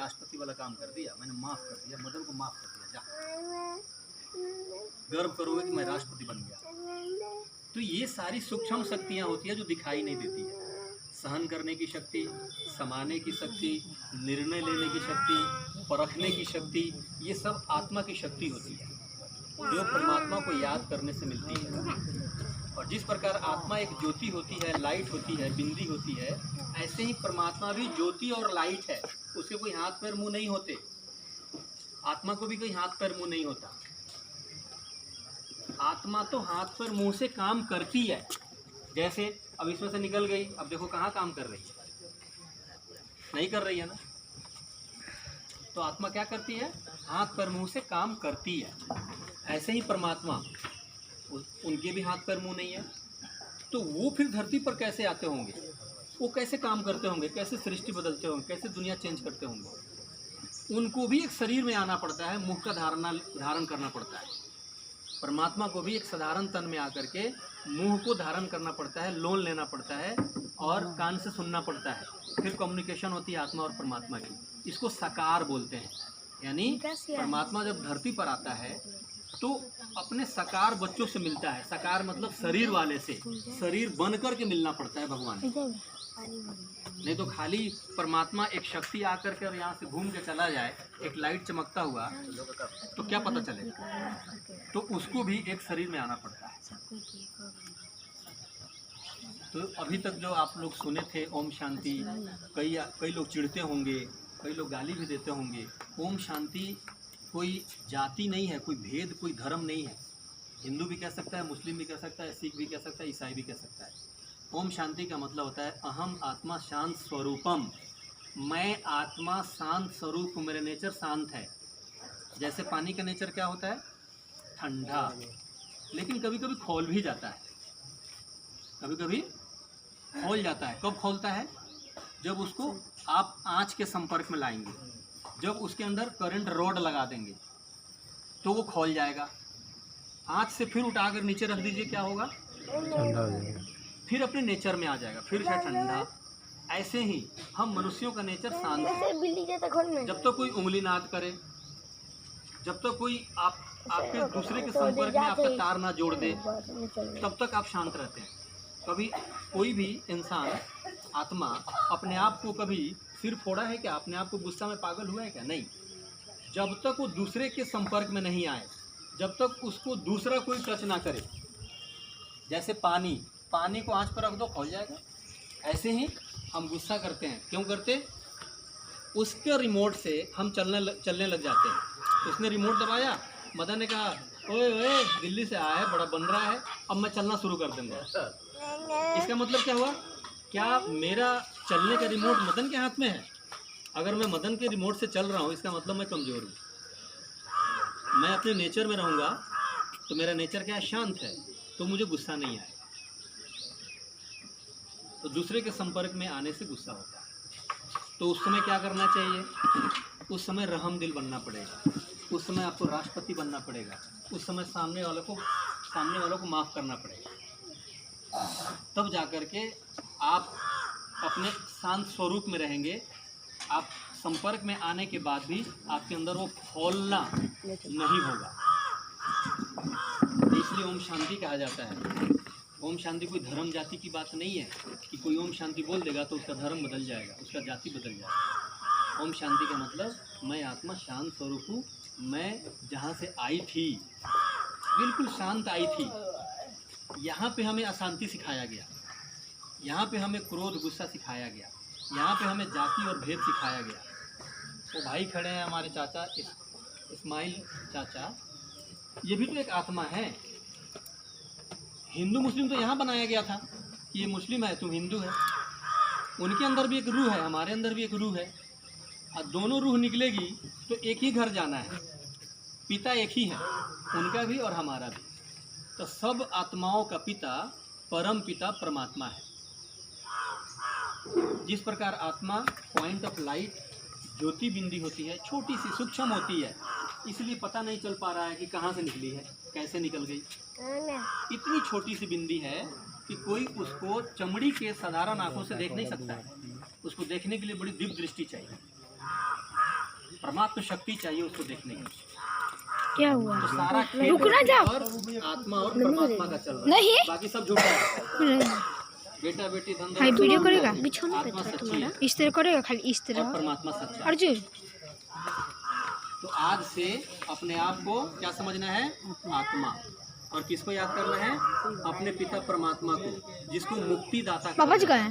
राष्ट्रपति वाला काम कर दिया, मैंने माफ़ कर दिया, मदन को माफ़ कर दिया, जा गर्व करोगे कि मैं राष्ट्रपति बन गया। तो ये सारी सूक्ष्म शक्तियाँ होती है जो दिखाई नहीं देती है। सहन करने की शक्ति, समाने की शक्ति, निर्णय लेने की शक्ति, परखने की शक्ति, ये सब आत्मा की शक्ति होती है जो परमात्मा को याद करने से मिलती है। और जिस प्रकार आत्मा एक ज्योति होती है, लाइट होती है, बिंदी होती है, ऐसे ही परमात्मा भी ज्योति और लाइट है। उसके कोई हाथ पैर मुंह नहीं होते, आत्मा को भी कोई हाथ पैर मुंह नहीं होता। आत्मा तो हाथ पैर मुंह से काम करती है। जैसे अब इसमें से निकल गई, अब देखो कहाँ काम कर रही है, नहीं कर रही है ना। तो आत्मा क्या करती है, हाथ पैर मुंह से काम करती है। ऐसे ही परमात्मा, उनके भी हाथ पैर मुंह नहीं है, तो वो फिर धरती पर कैसे आते होंगे, वो कैसे काम करते होंगे, कैसे सृष्टि बदलते होंगे, कैसे दुनिया चेंज करते होंगे। उनको भी एक शरीर में आना पड़ता है, मुख का धारण करना पड़ता है। परमात्मा को भी एक साधारण तन में आकर के मुंह को धारण करना पड़ता है, लोन लेना पड़ता है और कान से सुनना पड़ता है। फिर कम्युनिकेशन होती है आत्मा और परमात्मा की। इसको साकार बोलते हैं। यानी परमात्मा जब धरती पर आता है तो अपने साकार बच्चों से मिलता है। साकार मतलब शरीर वाले से, शरीर बन कर के मिलना पड़ता है भगवान। नहीं तो खाली परमात्मा एक शक्ति आकर के और यहाँ से घूम के चला जाए, एक लाइट चमकता हुआ, तो क्या पता चलेगा। तो उसको भी एक शरीर में आना पड़ता है। तो अभी तक जो आप लोग सुने थे ओम शांति, कई लोग चिढ़ते होंगे, कई लोग गाली भी देते होंगे। ओम शांति कोई जाति नहीं है, कोई भेद, कोई धर्म नहीं है। हिंदू भी कह सकता है, मुस्लिम भी कह सकता है, सिख भी कह सकता है, ईसाई भी कह सकता है। ओम शांति का मतलब होता है अहम आत्मा शांत स्वरूपम। मैं आत्मा शांत स्वरूप, मेरा नेचर शांत है। जैसे पानी का नेचर क्या होता है, ठंडा, लेकिन कभी कभी खौल भी जाता है, कभी कभी खौल जाता है। कब खौलता है, जब उसको आप आँच के संपर्क में लाएंगे, जब उसके अंदर करंट रॉड लगा देंगे तो वो खौल जाएगा। आँच से फिर उठाकर नीचे रख दीजिए, क्या होगा, ठंडा हो जाएगा, फिर अपने नेचर में आ जाएगा, फिर से ठंडा। ऐसे ही हम मनुष्यों का नेचर शांत है। जब तक कोई उंगली नाद करे, जब तक कोई आपके दूसरे के संपर्क में आपका तार ना जोड़ दे, तब तक आप शांत रहते हैं। कभी कोई भी इंसान, आत्मा अपने आप को कभी सिर फोड़ा है क्या, अपने आप को गुस्सा में पागल हुआ है क्या, नहीं। जब तक वो दूसरे के संपर्क में नहीं आए, जब तक उसको दूसरा कोई टच ना करे। जैसे पानी को आंच पर रख दो, खौल जाएगा। ऐसे ही हम गुस्सा करते हैं, क्यों करते, उसके रिमोट से हम चलने लग जाते हैं। उसने रिमोट दबाया, मदन ने कहा ओए ओए दिल्ली से आया है, बड़ा बन रहा है, अब मैं चलना शुरू कर दूंगा। इसका मतलब क्या हुआ, क्या मेरा चलने का रिमोट मदन के हाथ में है। अगर मैं मदन के रिमोट से चल रहा हूँ, इसका मतलब मैं कमज़ोर हूँ। मैं अपने नेचर में रहूँगा तो मेरा नेचर क्या है, शांत है, तो मुझे गुस्सा नहीं आए। तो दूसरे के संपर्क में आने से गुस्सा होता है। तो उस समय क्या करना चाहिए, उस समय रहम दिल बनना पड़ेगा, उस समय आपको राष्ट्रपति बनना पड़ेगा, उस समय सामने वालों को माफ़ करना पड़ेगा। तब जाकर के आप अपने शांत स्वरूप में रहेंगे। आप संपर्क में आने के बाद भी आपके अंदर वो खौलना नहीं होगा। इसलिए ओम शांति कहा जाता है। ओम शांति कोई धर्म जाति की बात नहीं है कि कोई ओम शांति बोल देगा तो उसका धर्म बदल जाएगा, उसका जाति बदल जाएगा। ओम शांति का मतलब मैं आत्मा शांत स्वरूप हूँ। मैं जहाँ से आई थी बिल्कुल शांत आई थी। यहाँ पे हमें अशांति सिखाया गया, यहाँ पे हमें क्रोध गुस्सा सिखाया गया, यहाँ पे हमें जाति और भेद सिखाया गया। वो भाई खड़े हैं हमारे चाचा इस्माइल चाचा, ये भी तो एक आत्मा है। हिंदू मुस्लिम तो यहाँ बनाया गया था कि ये मुस्लिम है तुम हिंदू है। उनके अंदर भी एक रूह है, हमारे अंदर भी एक रूह है, और दोनों रूह निकलेगी तो एक ही घर जाना है। पिता एक ही है, उनका भी और हमारा भी। तो सब आत्माओं का पिता परम पिता परमात्मा है। जिस प्रकार आत्मा पॉइंट ऑफ लाइट ज्योति बिंदी होती है, छोटी सी सूक्ष्म होती है, इसलिए पता नहीं चल पा रहा है कि कहाँ से निकली है, कैसे निकल गई। इतनी छोटी सी बिंदी है कि कोई उसको चमड़ी के साधारण आंखों से देख नहीं सकता है। उसको देखने के लिए बड़ी दिव्य दृष्टि चाहिए। परमात्मा शक्ति चाहिए उसको देखने की। क्या हुआ? तो सारा खेल रुकना जाओ। और आत्मा और परमात्मा का चल रहा है, नहीं। बाकी सब झूठा है। बेटा बेटी धन हाई वीडियो करेगा आत्मा सच्ची है इस तरह करेगा, खाली इस और तरह। परमात्मा सच्चा है। अर्जुन तो आज से अपने आप को क्या समझना है? आत्मा। और किसको याद करना है? अपने पिता परमात्मा को, जिसको मुक्ति दाता पापा जी का है।